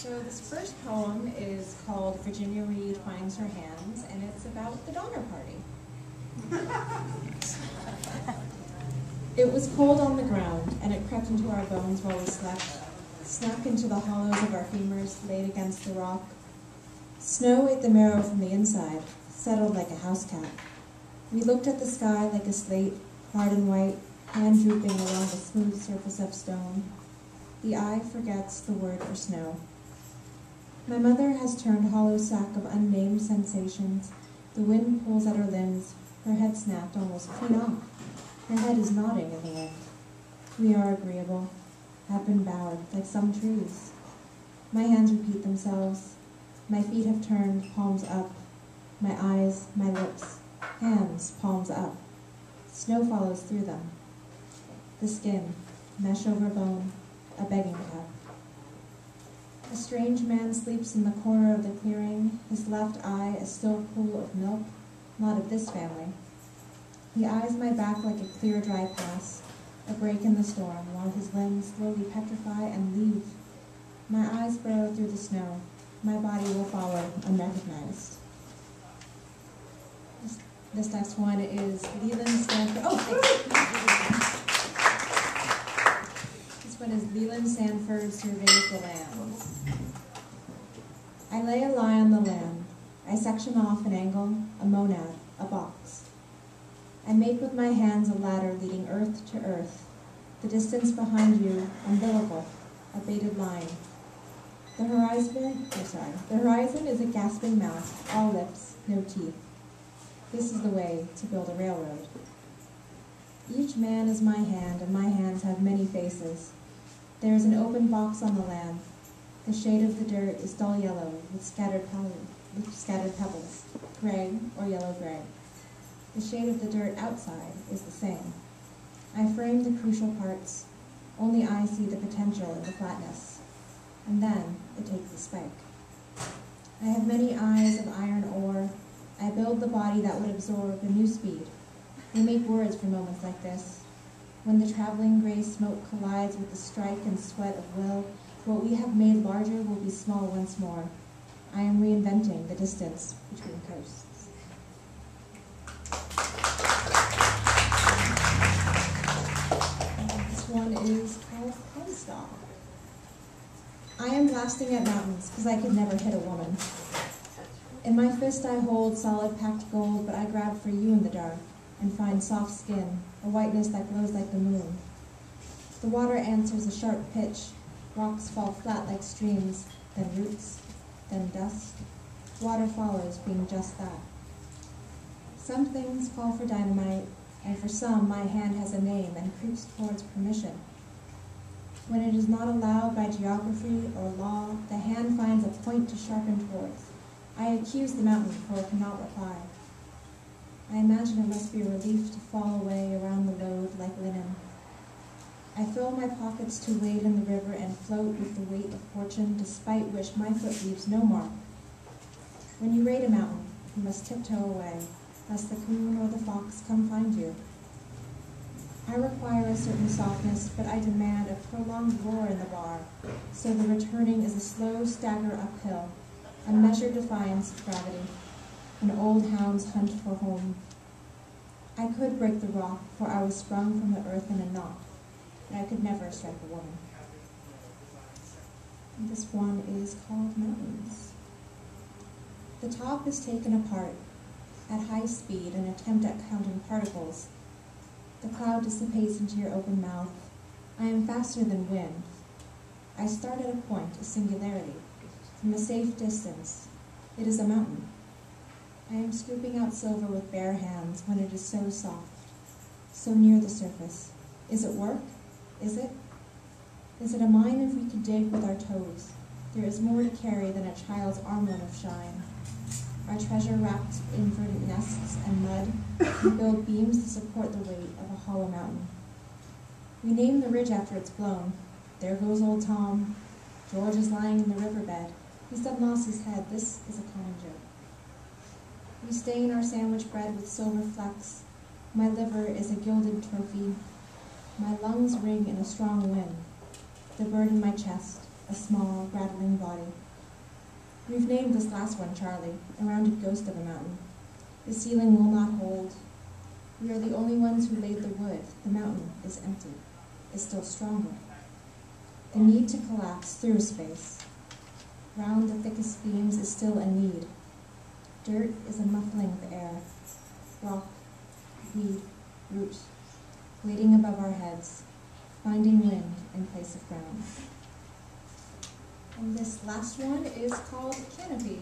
So this first poem is called Virginia Reed Finds Her Hands, and it's about the Donner Party. It was cold on the ground, and it crept into our bones while we slept, snuck into the hollows of our femurs laid against the rock. Snow ate the marrow from the inside, settled like a house cat. We looked at the sky like a slate, hard and white, hand drooping along the smooth surface of stone. The eye forgets the word for snow. My mother has turned hollow sack of unnamed sensations. The wind pulls at her limbs. Her head snapped almost clean off. Her head is nodding in the wind. We are agreeable, have been bowed like some trees. My hands repeat themselves. My feet have turned, palms up. My eyes, my lips, hands, palms up. Snow follows through them. The skin, mesh over bone, a begging cup. A strange man sleeps in the corner of the clearing, his left eye a still pool of milk, not of this family. He eyes my back like a clear, dry pass, a break in the storm, while his limbs slowly petrify and leave. My eyes burrow through the snow. My body will follow, unrecognized. This next one is Leland Sanford. Oh, thanks. This one is Leland Sanford Surveys the Land. I lay a lie on the land. I section off an angle, a monad, a box. I make with my hands a ladder leading earth to earth. The distance behind you, umbilical, a baited line. The horizon is a gasping mouth, all lips, no teeth. This is the way to build a railroad. Each man is my hand, and my hands have many faces. There is an open box on the land. The shade of the dirt is dull yellow with scattered pebbles, gray or yellow-gray. The shade of the dirt outside is the same. I frame the crucial parts. Only I see the potential in the flatness. And then it takes a spike. I have many eyes of iron ore. I build the body that would absorb a new speed. We make words for moments like this. When the traveling gray smoke collides with the strike and sweat of will, what we have made larger will be small once more. I am reinventing the distance between coasts. This one is called Postdoc. I am blasting at mountains because I could never hit a woman. In my fist I hold solid packed gold, but I grab for you in the dark and find soft skin, a whiteness that glows like the moon. The water answers a sharp pitch. Rocks fall flat like streams, then roots, then dust. Water follows, being just that. Some things fall for dynamite, and for some my hand has a name and creeps towards permission. When it is not allowed by geography or law, the hand finds a point to sharpen towards. I accuse the mountain, for it cannot reply. I imagine it must be a relief to fall away around the load like linen. I fill my pockets to wade in the river and float with the weight of fortune, despite which my foot leaves no mark. When you raid a mountain, you must tiptoe away, lest the coon or the fox come find you. I require a certain softness, but I demand a prolonged roar in the bar, so the returning is a slow stagger uphill, a measured defiance of gravity, an old hound's hunt for home. I could break the rock, for I was sprung from the earth in a knot, but I could never strike a woman. And this one is called Mountains. The top is taken apart. At high speed, an attempt at counting particles. The cloud dissipates into your open mouth. I am faster than wind. I start at a point, a singularity. From a safe distance, it is a mountain. I am scooping out silver with bare hands when it is so soft, so near the surface. Is it work? Is it? Is it a mine if we could dig with our toes? There is more to carry than a child's armlet of shine. Our treasure wrapped in verdant nests and mud, we build beams to support the weight of a hollow mountain. We name the ridge after it's blown. There goes old Tom. George is lying in the riverbed. He's done lost his head. This is a common joke. We stain our sandwich bread with silver flecks. My liver is a gilded trophy. My lungs ring in a strong wind. The bird in my chest, a small, rattling body. We've named this last one Charlie, a rounded ghost of a mountain. The ceiling will not hold. We are the only ones who laid the wood. The mountain is empty, is still stronger. The need to collapse through space. Round the thickest beams is still a need. Dirt is a muffling of air. Rock, weed, root, waiting above our heads, finding wind in place of ground. And this last one is called Canopy.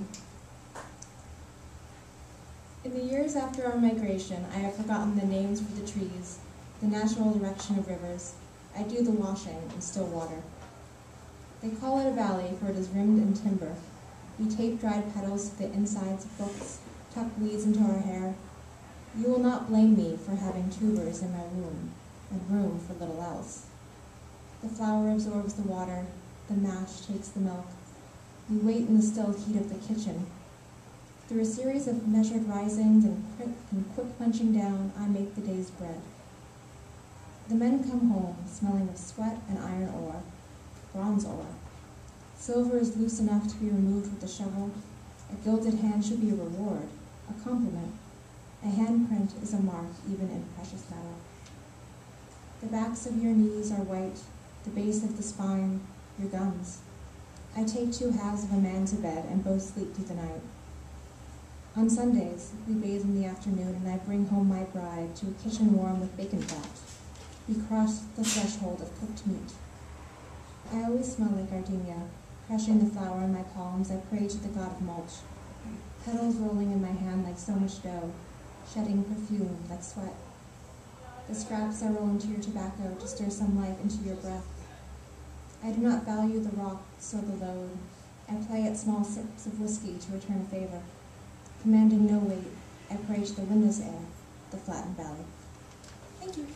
In the years after our migration, I have forgotten the names for the trees, the natural direction of rivers. I do the washing in still water. They call it a valley, for it is rimmed in timber. We tape dried petals to the insides of books, tuck weeds into our hair. You will not blame me for having tubers in my room, and room for little else. The flour absorbs the water, the mash takes the milk. We wait in the still heat of the kitchen. Through a series of measured risings and quick punching down, I make the day's bread. The men come home, smelling of sweat and iron ore, bronze ore. Silver is loose enough to be removed with a shovel. A gilded hand should be a reward, a compliment. A handprint is a mark, even in precious metal. The backs of your knees are white, the base of the spine, your gums. I take 2 halves of a man to bed and both sleep through the night. On Sundays, we bathe in the afternoon and I bring home my bride to a kitchen warm with bacon fat. We cross the threshold of cooked meat. I always smell like gardenia. Crushing the flour in my palms, I pray to the god of mulch. Petals rolling in my hand like so much dough, shedding perfume like sweat. The scraps I roll into your tobacco to stir some life into your breath. I do not value the rock, so the load. I play at small sips of whiskey to return a favor. Commanding no weight, I pray to the windless air, the flattened valley. Thank you.